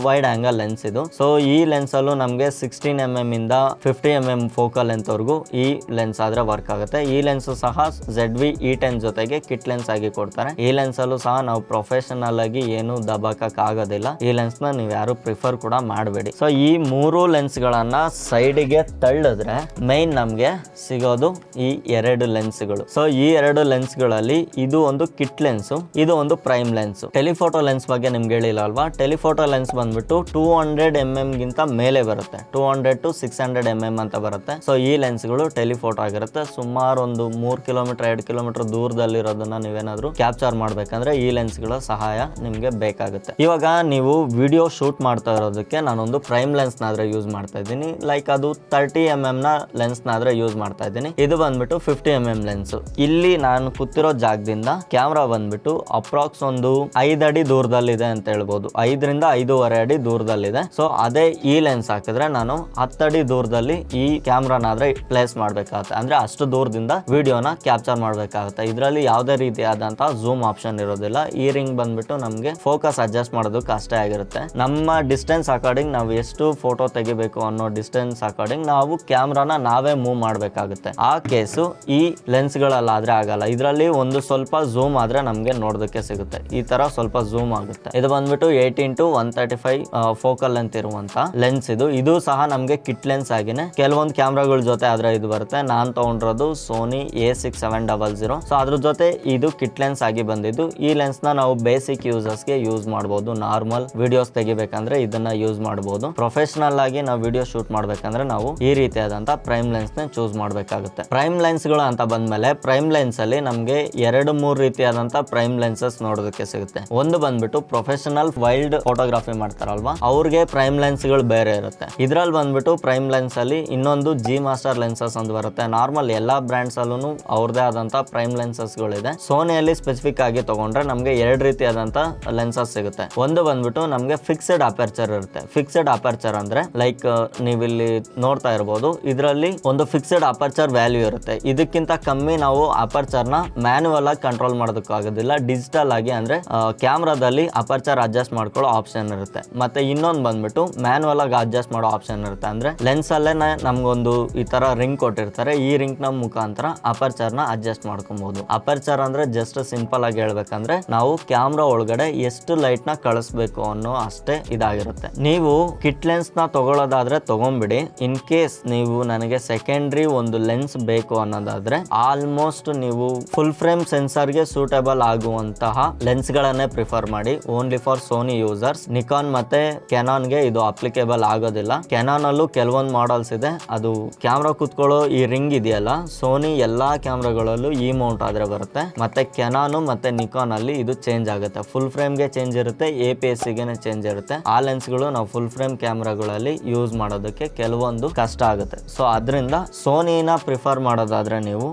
ವೈಡ್ ಆಂಗಲ್ ಲೆನ್ಸ್ ಇದು. ಸೊ ಈ ಲೆನ್ಸ್ ಅಲ್ಲೂ ನಮಗೆ 16mm ಇಂದ 50mm ಫೋಕಲ್ ಲೆಂತ್ ವರೆಗೂ ಈ ಲೆನ್ಸ್ ಆದ್ರೆ ವರ್ಕ್ ಆಗುತ್ತೆ. ಈ ಲೆನ್ಸ್ ಸಹ ZV-E10 ಜೊತೆಗೆ ಕಿಟ್ ಲೆನ್ಸ್ ಆಗಿ ಕೊಡ್ತಾರೆ. ಈ ಲೆನ್ಸ್ ಅಲ್ಲೂ ಸಹ ನಾವು ಪ್ರೊಫೆಷನಲ್ ಆಗಿ ಏನು ದಬಾಕಕ್ ಆಗೋದಿಲ್ಲ. ಈ ಲೆನ್ಸ್ ನ ನೀವು ಯಾರು ಪ್ರಿಫರ್ ಕೂಡ ಮಾಡಬೇಡಿ. ಸೊ ಈ ಮೂರು ಲೆನ್ಸ್ ಗಳನ್ನ ಸೈಡ್ ಗೆ ತಳ್ಳಿದ್ರೆ ಮೈನ್ ನಮ್ಗೆ ಸಿಗೋದು ಈ ಎರಡು ಲೆನ್ಸ್ ಗಳು. ಸೊ ಈ ಎರಡು ಲೆನ್ಸ್ ಗಳಲ್ಲಿ ಇದು ಒಂದು ಕಿಟ್ ಲೆನ್ಸ್, ಇದು ಒಂದು ಪ್ರೈಮ್ ಲೆನ್ಸ್. ಟೆಲಿಫೋಟೋ ಲೆನ್ಸ್ ಬಗ್ಗೆ ನಿಮ್ಗೆ ಹೇಳಿಲ್ಲ ಅಲ್ವಾ. ಟೆಲಿಫೋಟೋ ಲೆನ್ಸ್ ಬಂದ್ಬಿಟ್ಟು 200mm ಗಿಂತ ಮೇಲೆ ಬರುತ್ತೆ, 200 to 600mm ಅಂತ ಬರುತ್ತೆ. ಸೊ ಈ ಲೆನ್ಸ್ ಗಳು ಟೆಲಿಫೋಟೋ ಆಗಿರುತ್ತೆ. ಸುಮಾರು ಒಂದು 3 ಕಿಲೋಮೀಟರ್ 2 ಕಿಲೋಮೀಟರ್ ದೂರದಲ್ಲಿರೋದನ್ನ ನೀವೇನಾದ್ರೂ ಕ್ಯಾಪ್ಚರ್ ಮಾಡ್ಬೇಕಂದ್ರೆ ಈ ಲೆನ್ಸ್ ಗಳ ಸಹಾಯ ನಿಮ್ಗೆ ಬೇಕಾಗುತ್ತೆ. ಇವಾಗ ನೀವು ವಿಡಿಯೋ ಶೂಟ್ ಮಾಡ್ತಾ ಇರೋದಕ್ಕೆ ನಾನೊಂದು ಪ್ರೈಮ್ ಲೆನ್ಸ್ ನಾದ್ರೆ ಯೂಸ್ ಮಾಡ್ತಾ ಇದ್ದೀನಿ. ಲೈಕ್ ಅದು 30mm ನ ಲೆನ್ಸ್ ನಾದ್ರೆ ಯೂಸ್ ಮಾಡ್ತಾ ಇದ್ದೀನಿ. ಇದು ಬಂದ್ಬಿಟ್ಟು 50mm ಲೆನ್ಸ್. ಇಲ್ಲಿ ನಾನು ಕೂತಿರೋ ಜಾಗದಿಂದ ಕ್ಯಾಮ್ರಾ ಬಂದ್ಬಿಟ್ಟು ಅಪ್ರಾಕ್ಸ್ ಒಂದು 5 ಅಡಿ ದೂರದಲ್ಲಿದೆ ಅಂತ ಹೇಳ್ಬೋದು. 5 ರಿಂದ 5.5 ಅಡಿ ದೂರದಲ್ಲಿದೆ. ಸೊ ಅದೇ ಈ ಲೆನ್ಸ್ ಹಾಕಿದ್ರೆ ನಾನು 10 ಅಡಿ ದೂರದಲ್ಲಿ ಈ ಕ್ಯಾಮ್ರಾನಾದ್ರೆ ಪ್ಲೇಸ್ ಮಾಡ್ಬೇಕಾಗುತ್ತೆ. ಅಂದ್ರೆ ಅಷ್ಟು ದೂರದಿಂದ ವಿಡಿಯೋನ ಕ್ಯಾಪ್ಚರ್ ಮಾಡ್ಬೇಕಾಗುತ್ತೆ. ಇದರಲ್ಲಿ ಯಾವುದೇ ರೀತಿಯಾದಂತಹ ಝೂಮ್ ಆಪ್ಷನ್ ಇರೋದಿಲ್ಲ. ಈ ರಿಂಗ್ ಬಂದ್ಬಿಟ್ಟು ನಮ್ಗೆ ಫೋಕಸ್ ಅಡ್ಜಸ್ಟ್ ಮಾಡೋದಕ್ಕೆ ಅಷ್ಟೇ ಆಗಿರುತ್ತೆ. ನಮ್ಮ ಡಿಸ್ಟೆನ್ಸ್ ಅಕಾರ್ಡಿಂಗ್ ನಾವು ಎಷ್ಟು ಫೋಟೋ ತೆಗಿಬೇಕು ಅನ್ನೋ ಡಿಸ್ಟೆನ್ಸ್ ಅಕಾರ್ಡಿಂಗ್ ನಾವು ಕ್ಯಾಮ್ರಾನ ನಾವೇ ಮೂವ್ ಮಾಡ್ಬೇಕಾಗುತ್ತೆ. ಆ ಕೇಸು ಈ ಲೆನ್ಸ್ ಗಳಲ್ಲಾದ್ರೆ ಆಗಲ್ಲ. ಇದರಲ್ಲಿ ಒಂದು ಸ್ವಲ್ಪ ಝೂಮ್ ಆದ್ರೆ ನಮ್ಗೆ ನೋಡೋದಕ್ಕೆ ಸಿಗುತ್ತೆ. ಈ ತರ ಸ್ವಲ್ಪ ಝೂಮ್ ಆಗುತ್ತೆ. ಇದು ಬಂದ್ಬಿಟ್ಟು 18-135 ಫೋಕಲ್ ಲೆಂತ್ ಇರುವಂತ ಲೆನ್ಸ್ ಇದು. ಇದು ಸಹ ನಮ್ಗೆ ಕಿಟ್ ಲೆನ್ಸ್ ಆಗಿನೇ ಕೆಲವೊಂದು ಕ್ಯಾಮ್ರಾಗಳ ಜೊತೆ ಆದ್ರೆ ಇದು ಬರುತ್ತೆ. ನಾನ್ ತಗೊಂಡಿರೋದು ಸೋನಿ A6700. ಸೊ ಅದ್ರ ಜೊತೆ ಇದು ಕಿಟ್ ಲೆನ್ಸ್ ಆಗಿ ಬಂದಿದ್ದು. ಈ ಲೆನ್ಸ್ ನ ನಾವು ಬೇಸಿಕ್ ಯೂಸರ್ಸ್ ಗೆ ಯೂಸ್ ಮಾಡಬಹುದು. ನಾರ್ಮಲ್ ವಿಡಿಯೋಸ್ ತೆಗಿಬೇಕಂದ್ರೆ ಇದನ್ನ ಯೂಸ್ ಮಾಡಬಹುದು. ಪ್ರೊಫೆಷನಲ್ ಆಗಿ ನಾವು ವಿಡಿಯೋ ಶೂಟ್ ಮಾಡ್ಬೇಕಂದ್ರೆ ನಾವು ಈ ರೀತಿಯಾದಂತ ಪ್ರೈಮ್ ಲೆನ್ಸ್ ನ ಚೂಸ್ ಮಾಡ್ಬೇಕಾಗುತ್ತೆ. ಪ್ರೈಮ್ ಲೆನ್ಸ್ ಗಳು ಅಂತ ಬಂದ್ಮೇಲೆ ಪ್ರೈಮ್ ಲೆನ್ಸ್ ಅಲ್ಲಿ ನಮ್ಗೆ 2-3 ರೀತಿಯಾದಂತ ಪ್ರೈಮ್ ಲೆನ್ಸಸ್ ನೋಡೋದಕ್ಕೆ ಸಿಗುತ್ತೆ. ಒಂದು ಬಂದ್ಬಿಟ್ಟು ಪ್ರೊಫೆಷನಲ್ ವೈಲ್ಡ್ ಫೋಟೋಗ್ರಫಿ ಮಾಡ್ತಾರಲ್ವಾ, ಅವ್ರಿಗೆ ಪ್ರೈಮ್ ಲೆನ್ಸ್ ಗಳು ಬೇರೆ ಇರುತ್ತೆ. ಇದ್ರಲ್ಲಿ ಬಂದ್ಬಿಟ್ಟು ಪ್ರೈಮ್ ಲೆನ್ಸ್ ಅಲ್ಲಿ ಇನ್ನೊಂದು G ಮಾಸ್ಟರ್ ಲೆನ್ಸಸ್ ಅಂತ ಬರುತ್ತೆ. ನಾರ್ಮಲ್ ಎಲ್ಲಾ ಬ್ರಾಂಡ್ಸ್ ಅಲ್ಲೂ ಅವ್ರದೇ ಆದಂತ ಪ್ರೈಮ್ ಲೆನ್ಸಸ್ ಗಳಿದೆ. ಸೋನಿಯಲ್ಲಿ ಸ್ಪೆಸಿಫಿಕ್ ಆಗಿ ತಗೊಂಡ್ರೆ ನಮ್ಗೆ 2 ರೀತಿಯಾದಂತ ಲೆನ್ಸಸ್ ಸಿಗುತ್ತೆ. ಒಂದು ಬಂದ್ಬಿಟ್ಟು ನಮ್ಗೆ ಫಿಕ್ಸ್ಡ್ ಅಪರ್ಚರ್ ಇರುತ್ತೆ. ಫಿಕ್ಸ್ಡ್ ಅಪರ್ಚರ್ ಅಂದ್ರೆ ಲೈಕ್ ನೀವಿಲ್ಲಿ ನೋಡ್ತಾ ಇರಬಹುದು, ಇದರಲ್ಲಿ ಒಂದು ಫಿಕ್ಸ್ಡ್ ಅಪರ್ಚರ್ ವ್ಯಾಲ್ಯೂ ಇರುತ್ತೆ. ಇದಕ್ಕಿಂತ ಕಮ್ಮಿ ನಾವು ಅಪರ್ಚರ್ ನ ಮ್ಯಾನ್ಯುವಲ್ ಆಗಿ ಕಂಟ್ರೋಲ್ ಮಾಡೋದಕ್ಕಾಗೋದಿಲ್ಲ. ಡಿಜಿಟಲ್ ಆಗಿ ಅಂದ್ರೆ ಕ್ಯಾಮ್ರಾದಲ್ಲಿ ಅಪರ್ಚರ್ ಅಡ್ಜಸ್ಟ್ ಮಾಡ್ಕೊಳ್ಳೋ ಆಪ್ಷನ್ ಇರುತ್ತೆ. ಮತ್ತೆ ಇನ್ನೊಂದು ಬಂದ್ಬಿಟ್ಟು ಮ್ಯಾನ್ಯುವಲ್ ಆಗಿ ಅಡ್ಜಸ್ಟ್ ಮಾಡೋ ಆಪ್ಷನ್ ಇರುತ್ತೆ. ಅಂದ್ರೆ ಲೆನ್ಸ್ ಅಲ್ಲೇ ನಮ್ಗೊಂದು ಈ ತರ ರಿಂಗ್ ಕೊಟ್ಟಿರ್ತಾರೆ. ಈ ರಿಂಗ್ ನ ಮುಖಾಂತರ ಅಪರ್ಚರ್ ನ ಅಡ್ಜಸ್ಟ್ ಮಾಡ್ಕೊಬಹುದು. ಅಪರ್ಚರ್ ಅಂದ್ರೆ ಜಸ್ಟ್ ಸಿಂಪಲ್ ಆಗಿ ಹೇಳ್ಬೇಕಂದ್ರೆ ನಾವು ಕ್ಯಾಮ್ರಾ ಒಳಗಡೆ ಎಷ್ಟು ಲೈಟ್ ನ ಕಳಿಸ್ಬೇಕು ಅನ್ನೋ ಅಷ್ಟೇ ಇದಾಗಿರುತ್ತೆ. ನೀವು ಕಿಟ್ ಲೆನ್ಸ್ ನ ತಗೊಳ್ಳೋದಾದ್ರೆ ತಗೊಂಡ್ಬಿಡಿ. ಇನ್ ಕೇಸ್ ನೀವು ನನಗೆ ಸೆಕೆಂಡ್ರಿ ಒಂದು ಲೆನ್ಸ್ ಬೇಕು ಅನ್ನೋದಾದ್ರೆ ಆಲ್ಮೋಸ್ಟ್ ನೀವು ಫುಲ್ ಫ್ರೇಮ್ ಸೆನ್ಸರ್ ಗೆ ಸೂಟೇಬಲ್ ಆಗುವಂತಹ ಲೆನ್ಸ್ ಗಳನ್ನೇ ಪ್ರಿಫರ್ ಮಾಡಿ. Only for Sony users. Nikon ಮತ್ತೆ ಕೆನಾನ್ ಗೆ ಇದು ಅಪ್ಲಿಕೇಬಲ್ ಆಗೋದಿಲ್ಲ. ಕೆನಾನ್ ಅಲ್ಲೂ ಕೆಲವೊಂದು ಮಾಡಲ್ಸ್ ಇದೆ. ಅದು ಕ್ಯಾಮ್ರಾ ಕುತ್ಕೊಳ್ಳೋ ಈ ರಿಂಗ್ ಇದೆಯಲ್ಲ, ಸೋನಿ ಎಲ್ಲಾ ಕ್ಯಾಮ್ರಾಗಳಲ್ಲೂ ಈ ಮೌಂಟ್ ಆದ್ರೆ ಬರುತ್ತೆ. ಮತ್ತೆ ಕೆನಾನ್ ಮತ್ತೆ ನಿಕಾನ್ ಅಲ್ಲಿ ಇದು ಚೇಂಜ್ ಆಗುತ್ತೆ. ಫುಲ್ ಫ್ರೇಮ್ ಗೆ ಚೇಂಜ್ ಇರುತ್ತೆ, APS ಗೆ ಚೇಂಜ್ ಇರುತ್ತೆ. ಆ ಲೆನ್ಸ್ ಗಳು ನಾವು ಫುಲ್ ಫ್ರೇಮ್ ಕ್ಯಾಮ್ರಾಗಳಲ್ಲಿ ಯೂಸ್ ಮಾಡೋದಕ್ಕೆ ಕೆಲವೊಂದು ಕಷ್ಟ ಆಗುತ್ತೆ. ಸೊ ಅದರಿಂದ ಸೋನಿನ ಪ್ರಿಫರ್ ಮಾಡೋದಾದ್ರೆ ನೀವು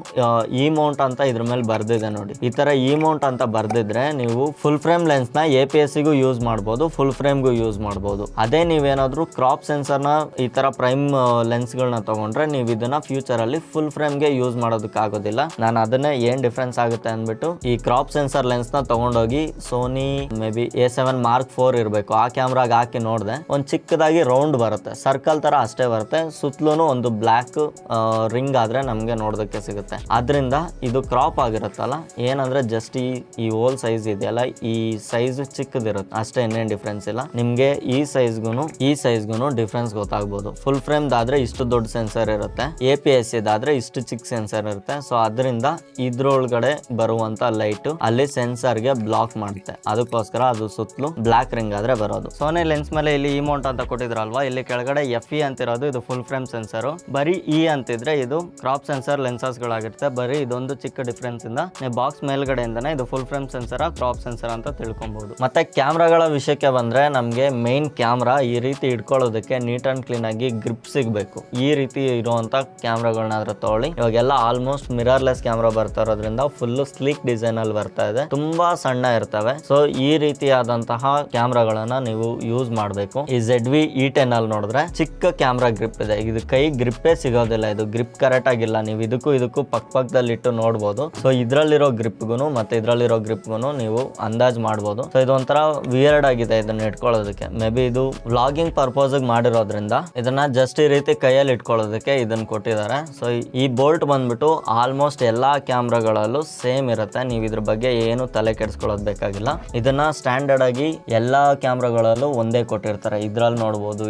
ಈ ಮೌಂಟ್ ಅಂತ ಇದ್ರ ಮೇಲೆ ಬರ್ದಿದೆ ನೋಡಿ. ಈ ತರ ಈ ಮೌಂಟ್ ಅಂತ ಬರ್ದಿದ್ರೆ ನೀವು ಫುಲ್ ಫ್ರೇಮ್ ಲೆನ್ಸ್ ನ APS ಗೂ ಯೂಸ್ ಮಾಡಬಹುದು, ಫುಲ್ ಫ್ರೇಮ್ ಗೂ ಯೂಸ್ ಮಾಡಬಹುದು. ಅದೇ ನೀವೇನಾದ್ರೂ ಕ್ರಾಪ್ ಸೆನ್ಸರ್ ನ ಈ ತರ ಪ್ರೈಮ್ ಲೆನ್ಸ್ಗಳನ್ನ ತಗೊಂಡ್ರೆ ನೀವು ಇದನ್ನ ಫ್ಯೂಚರ್ ಅಲ್ಲಿ ಫುಲ್ ಫ್ರೇಮ್ಗೆ ಯೂಸ್ ಮಾಡೋದಕ್ಕಾಗೋದಿಲ್ಲ. ನಾನು ಅದನ್ನೇ ಏನ್ ಡಿಫ್ರೆನ್ಸ್ ಆಗುತ್ತೆ ಅಂದ್ಬಿಟ್ಟು ಈ ಕ್ರಾಪ್ ಸೆನ್ಸರ್ ಲೆನ್ಸ್ ನ ತಗೊಂಡೋಗಿ Sony may be A7 Mark IV ಇರಬೇಕು ಆ ಕ್ಯಾಮ್ರಾಗ ಹಾಕಿ ನೋಡಿದೆ, ಒಂದು ಚಿಕ್ಕದಾಗಿ ರೌಂಡ್ ಬರುತ್ತೆ, ಸರ್ಕಲ್ ತರ ಅಷ್ಟೇ ಬರುತ್ತೆ, ಸುತ್ತಲೂ ಒಂದು ಬ್ಲ್ಯಾಕ್ ರಿಂಗ್ ಆದ್ರೆ ನಮ್ಗೆ ನೋಡೋದಕ್ಕೆ ಸಿಗುತ್ತೆ. ಆದ್ರಿಂದ ಇದು ಕ್ರಾಪ್ ಆಗಿರುತ್ತಲ್ಲ, ಏನಂದ್ರೆ ಜಸ್ಟ್ ಈ ಹೋಲ್ ಸೈಜ್ ಇದೆಯಲ್ಲ, ಈ ಸೈಜ್ ಚಿಕ್ಕದಿರುತ್ತೆ ಅಷ್ಟೇ, ಇನ್ನೇನು ಡಿಫ್ರೆನ್ಸ್ ಇಲ್ಲ. ನಿಮ್ಗೆ ಈ ಸೈಜ್ಗೂ ಡಿಫ್ರೆನ್ಸ್ ಗೊತ್ತಾಗ್ಬೋದು. ಫುಲ್ ಫ್ರೇಮ್ ಆದ್ರೆ ಇಷ್ಟು ದೊಡ್ಡ ಸೆನ್ಸರ್ ಇರುತ್ತೆ, APS ಇದಾದ್ರೆ ಇಷ್ಟು ಚಿಕ್ಕ ಸೆನ್ಸರ್ ಇರುತ್ತೆ. ಸೊ ಅದರಿಂದ ಇದ್ರೊಳಗಡೆ ಬರುವಂತ ಲೈಟ್ ಅಲ್ಲಿ ಸೆನ್ಸರ್ ಗೆ ಬ್ಲಾಕ್ ಮಾಡುತ್ತೆ, ಅದಕ್ಕೋಸ್ಕರ ಅದು ಸುತ್ತಲೂ ಬ್ಲಾಕ್ ರಿಂಗ್ ಆದ್ರೆ ಬರೋದು. ಸೋನಿ ಲೆನ್ಸ್ ಮೇಲೆ ಇಲ್ಲಿ ಇಮೌಂಟ್ ಅಂತ ಕೊಟ್ಟಿದ್ರಲ್ವಾ, ಇಲ್ಲಿ ಕೆಳಗಡೆ FE ಅಂತಿರೋದು ಇದು ಫುಲ್ ಫ್ರೇಮ್ ಸೆನ್ಸರ್, ಬರೀ E ಅಂತಿದ್ರೆ ಇದು ಕ್ರಾಪ್ ಸೆನ್ಸರ್ ಲೆನ್ಸಸ್ ಗಳಾಗಿರುತ್ತೆ. ಬರೀ ಇದೊಂದು ಚಿಕ್ಕ ಡಿಫ್ರೆನ್ಸ್ ಇಂದ ನೀವು ಬಾಕ್ಸ್ ಮೇಲ್ಗಡೆಯಿಂದನೇ ಇದು full frame sensor crop sensor ಅಂತ ತಿಳ್ಕೊಬಹುದು. ಮತ್ತೆ ಕ್ಯಾಮ್ರಾಗಳ ವಿಷಯಕ್ಕೆ ಬಂದ್ರೆ ನಮ್ಗೆ ಮೇನ್ ಕ್ಯಾಮ್ರಾ ಈ ರೀತಿ ಇಟ್ಕೊಳ್ಳೋದಕ್ಕೆ ನೀಟ್ ಅಂಡ್ ಕ್ಲೀನ್ ಆಗಿ ಗ್ರಿಪ್ ಸಿಗ್ಬೇಕು. ಈ ರೀತಿ ಇರುವಂತ ಕ್ಯಾಮ್ರಾಗಳನ್ನಾದ್ರೂ ತಗೊಳ್ಳಿ. ಇವಾಗೆಲ್ಲ ಆಲ್ಮೋಸ್ಟ್ ಮಿರರ್ಲೆಸ್ ಕ್ಯಾಮ್ರಾ ಬರ್ತಾ ಇರೋದ್ರಿಂದ ಫುಲ್ ಸ್ಲೀಕ್ ಡಿಸೈನ್ ಅಲ್ಲಿ ಬರ್ತಾ ಇದೆ, ತುಂಬಾ ಸಣ್ಣ ಇರ್ತವೆ. ಸೊ ಈ ರೀತಿಯಾದಂತಹ ಕ್ಯಾಮ್ರಾಗಳನ್ನ ನೀವು ಯೂಸ್ ಮಾಡಬೇಕು. ಈ ZV E10 ಅಲ್ಲಿ ನೋಡಿದ್ರೆ ಚಿಕ್ಕ ಕ್ಯಾಮ್ರಾ ಗ್ರಿಪ್ ಇದೆ, ಇದು ಕೈ ಗ್ರಿಪ್ಪೇ ಸಿಗೋದಿಲ್ಲ, ಇದು ಗ್ರಿಪ್ ಕರೆಕ್ಟ್ ಆಗಿಲ್ಲ. ನೀವು ಇದಕ್ಕೂ ಪಕ್ಕದಲ್ಲಿ ಇಟ್ಟು ನೋಡ್ಬೋದು. ಸೊ ಇದ್ರಲ್ಲಿರೋ ಗ್ರಿಪ್ಗೂ ಮತ್ತೆ ಇದ್ರಲ್ಲಿರೋ ಗ್ರಿಪ್ಗೂ ನೀವು ಅಂದಾಜ್ ಮಾಡ್ಬೋದು. ಸೊ ಇದೊಂಥರ ವಿಯರ್ಡ್ ಆಗಿದೆ ಇದನ್ನ ಇಟ್ಕೊಳ್ಳೋದಕ್ಕೆ. ಮೇ ಬಿ ಇದು ವ್ಲಾಗಿಂಗ್ ಪರ್ಪಸ್ ಮಾಡಿರೋದ್ರಿಂದ ಇದನ್ನ ಜಸ್ಟ್ ಈ ರೀತಿ ಕೈಯಲ್ಲಿ ಇಟ್ಕೊಳ್ಳೋದಕ್ಕೆ ಇದನ್ನ ಕೊಟ್ಟಿದ್ದಾರೆ. ಸೊ ಈ ಬೋಲ್ಟ್ ಬಂದ್ಬಿಟ್ಟು ಆಲ್ಮೋಸ್ಟ್ ಎಲ್ಲಾ ಕ್ಯಾಮ್ರಾಗಳಲ್ಲೂ ಸೇಮ್ ಇರುತ್ತೆ, ನೀವು ಇದ್ರ ಬಗ್ಗೆ ಏನು ತಲೆ ಕೆಡಿಸ್ಕೊಳ್ಳೋದು ಬೇಕಾಗಿಲ್ಲ. ಇದನ್ನ ಸ್ಟ್ಯಾಂಡರ್ಡ್ ಆಗಿ ಎಲ್ಲಾ ಕ್ಯಾಮ್ರಾಗಳಲ್ಲೂ ಒಂದೇ ಕೊಟ್ಟಿರ್ತಾರೆ. ಇದ್ರಲ್ಲಿ ನೋಡ್ಬೋದು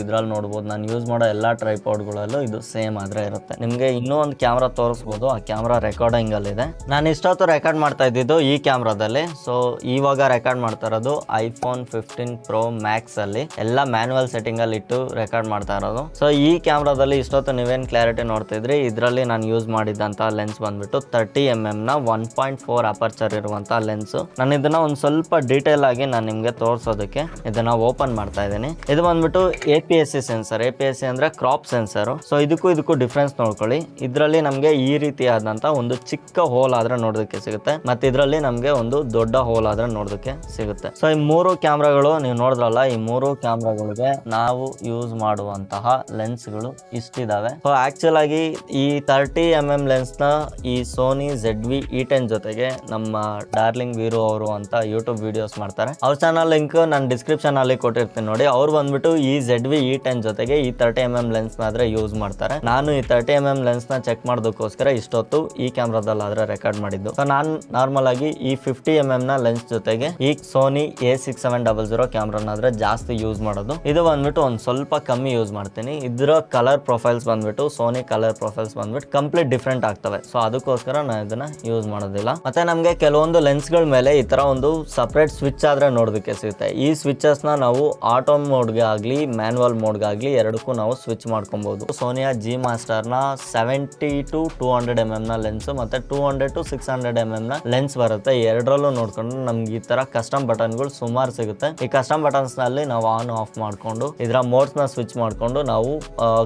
ನಾನು ಯೂಸ್ ಮಾಡೋ ಎಲ್ಲಾ ಟ್ರೈಪಾಡ್ಗಳಲ್ಲೂ ಇದು ಸೇಮ್ ಆದ್ರೆ ಇರುತ್ತೆ. ನಿಮ್ಗೆ ಇನ್ನೂ ಒಂದು ಕ್ಯಾಮ್ರಾ ತೋರಿಸ್ಬೋದು, ಆ ಕ್ಯಾಮ್ರಾ ರೆಕಾರ್ಡಿಂಗ್ ಅಲ್ಲಿ ಇದೆ. ನಾನು ಇಷ್ಟೊತ್ತು ರೆಕಾರ್ಡ್ ಮಾಡ್ತಾ ಇದ್ದಿದ್ದು ಈ ಕ್ಯಾಮ್ರಾದಲ್ಲಿ. ಸೊ ಇವಾಗ ರೆಕಾರ್ಡ್ ಮಾಡ್ತಾ ಇರೋದು iPhone 15 Pro Max ಅಲ್ಲಿ, ಎಲ್ಲ ಮ್ಯಾನ್ಯುವಲ್ ಸೆಟ್ಟಿಂಗ್ ಅಲ್ಲಿ ಇಟ್ಟು ರೆಕಾರ್ಡ್ ಮಾಡ್ತಾ ಇರೋದು. ಸೊ ಈ ಕ್ಯಾಮ್ರಾದಲ್ಲಿ ಇಷ್ಟೊತ್ತು ನೀವೇನ್ ಕ್ಲಾರಿಟಿ ನೋಡ್ತಿದ್ರಿ, ಇದರಲ್ಲಿ ನಾನು ಯೂಸ್ ಮಾಡಿದಂತ ಲೆನ್ಸ್ ಬಂದ್ಬಿಟ್ಟು 30mm ನ 1.4 ಅಪರ್ಚರ್ ಇರುವಂತ ಲೆನ್ಸ್. ನಾನು ಇದನ್ನ ಒಂದು ಸ್ವಲ್ಪ ಡೀಟೇಲ್ ಆಗಿ ನಾನು ನಿಮ್ಗೆ ತೋರಿಸೋದಕ್ಕೆ ಇದನ್ನ ಓಪನ್ ಮಾಡ್ತಾ ಇದ್ದೀನಿ. ಇದು ಬಂದ್ಬಿಟ್ಟು APS-C ಸೆನ್ಸರ್. APS-C ಅಂದ್ರೆ ಕ್ರಾಪ್ ಸೆನ್ಸರ್. ಸೊ ಇದಕ್ಕೂ ಡಿಫ್ರೆನ್ಸ್ ನೋಡ್ಕೊಳ್ಳಿ. ಇದರಲ್ಲಿ ನಮ್ಗೆ ಈ ರೀತಿಯಾದಂತ ಒಂದು ಚಿಕ್ಕ ಹೋಲ್ ಆದ್ರೆ ನೋಡೋದಕ್ಕೆ ಸಿಗುತ್ತೆ, ಮತ್ತೆ ಇದರಲ್ಲಿ ನಮ್ಗೆ ಒಂದು ದೊಡ್ಡ ಹೋಲ್ ಆದ್ರೆ ನೋಡೋದಕ್ಕೆ ಸಿಗುತ್ತೆ. ಸೊ ಈ ಮೂರು ಕ್ಯಾಮ್ರಾಗಳು ನೀವು ನೋಡಿದ್ರಲ್ಲ, ಈ ಮೂರು ಕ್ಯಾಮ್ರಾಗಳಿಗೆ ನಾವು ಯೂಸ್ ಮಾಡುವಂತಹ ಲೆನ್ಸ್ಗಳು ಇಷ್ಟಿದಾವೆ. ಸೊ ಆಕ್ಚುಲ್ ಆಗಿ ಈ 30mm ಲೆನ್ಸ್ ನ ಈ ಸೋನಿ ZV E10 ಜೊತೆಗೆ ನಮ್ಮ ಡಾರ್ಲಿಂಗ್ ವೀರು ಅವರು ಅಂತ ಯೂಟ್ಯೂಬ್ ವಿಡಿಯೋಸ್ ಮಾಡ್ತಾರೆ, ಅವ್ರ ಚಾನಲ್ ಲಿಂಕ್ ನಾನು ಡಿಸ್ಕ್ರಿಪ್ಷನ್ ಅಲ್ಲಿ ಕೊಟ್ಟಿರ್ತೀನಿ ನೋಡಿ. ಅವ್ರು ಬಂದ್ಬಿಟ್ಟು ಈ ZV E10 ಜೊತೆಗೆ ಈ 30mm ಲೆನ್ಸ್ ನ ಆದ್ರೆ ಯೂಸ್ ಮಾಡ್ತಾರೆ. ನಾನು ಈ 30mm ಲೆನ್ಸ್ ನ ಚೆಕ್ ಮಾಡೋದಕ್ಕೋಸ್ಕರ ಇಷ್ಟೊತ್ತು ಈ ಕ್ಯಾಮ್ರಾದಲ್ಲಿ ಆದ್ರೆ ರೆಕಾರ್ಡ್ ಮಾಡಿದ್ದು. ಸೊ ನಾನು ನಾರ್ಮಲ್ ಆಗಿ ಈ 50mm ನ ಲೆನ್ಸ್ ಜೊತೆಗೆ ಈ ಸೋನಿ A6700 ಕ್ಯಾಮ್ರಾನ ಆದ್ರೆ ಜಾಸ್ತಿ ಯೂಸ್ ಮಾಡೋದು. ಇದು ಬಂದ್ಬಿಟ್ಟು ಒಂದು ಸ್ವಲ್ಪ ಕಮ್ಮಿ ಯೂಸ್ ಮಾಡ್ತೀನಿ. ಇದರ ಕಲರ್ ಪ್ರೊಫೈಲ್ಸ್ ಬಂದ್ಬಿಟ್ಟು ಸೋನಿ ಕಲರ್ ಪ್ರೊಫೈಲ್ಸ್ ಬಂದ್ಬಿಟ್ಟು ಕಂಪ್ಲೀಟ್ ಡಿಫ್ರೆಂಟ್ ಆಗ್ತವೆ. ಸೊ ಅದಕ್ಕೋಸ್ಕರ ನಾನು ಇದನ್ನ ಯೂಸ್ ಮಾಡೋದಿಲ್ಲ. ಮತ್ತೆ ನಮ್ಗೆ ಕೆಲವೊಂದು ಲೆನ್ಸ್ ಗಳ ಮೇಲೆ ಈ ತರ ಒಂದು ಸಪರೇಟ್ ಸ್ವಿಚ್ ಆದ್ರೆ ನೋಡೋದಕ್ಕೆ ಸಿಗುತ್ತೆ. ಈ ಸ್ವಿಚಸ್ ನ ನಾವು ಆಟೋ ಮೋಡ್ಗೆ ಆಗ್ಲಿ ಮ್ಯಾನ್ಯುವಲ್ ಮೋಡ್ಗೆ ಆಗ್ಲಿ ಎರಡಕ್ಕೂ ನಾವು ಸ್ವಿಚ್ ಮಾಡ್ಕೊಬಹುದು. ಸೋನಿಯಾ G Master ನ 70 to 200mm ನ ಲೆನ್ಸ್ ಮತ್ತೆ 200 to 600mm ನ ಲೆನ್ಸ್ ಬರುತ್ತೆ. ಎರಡರಲ್ಲೂ ನೋಡ್ಕೊಂಡು ನಮ್ಗೆ ಈ ತರ ಕಸ್ಟಮ್ ಬಟನ್ಗಳು ಸುಮಾರು ಸಿಗುತ್ತೆ. ಈ ಕಸ್ಟಮ್ ಬಟನ್ಸ್ ನಲ್ಲಿ ನಾವು ಆನ್ ಆಫ್ ಮಾಡ್ಕೊಂಡು ಇದರ ಮೋಡ್ಸ್ ನ ಸ್ವಿಚ್ ಮಾಡ್ಕೊಂಡು ನಾವು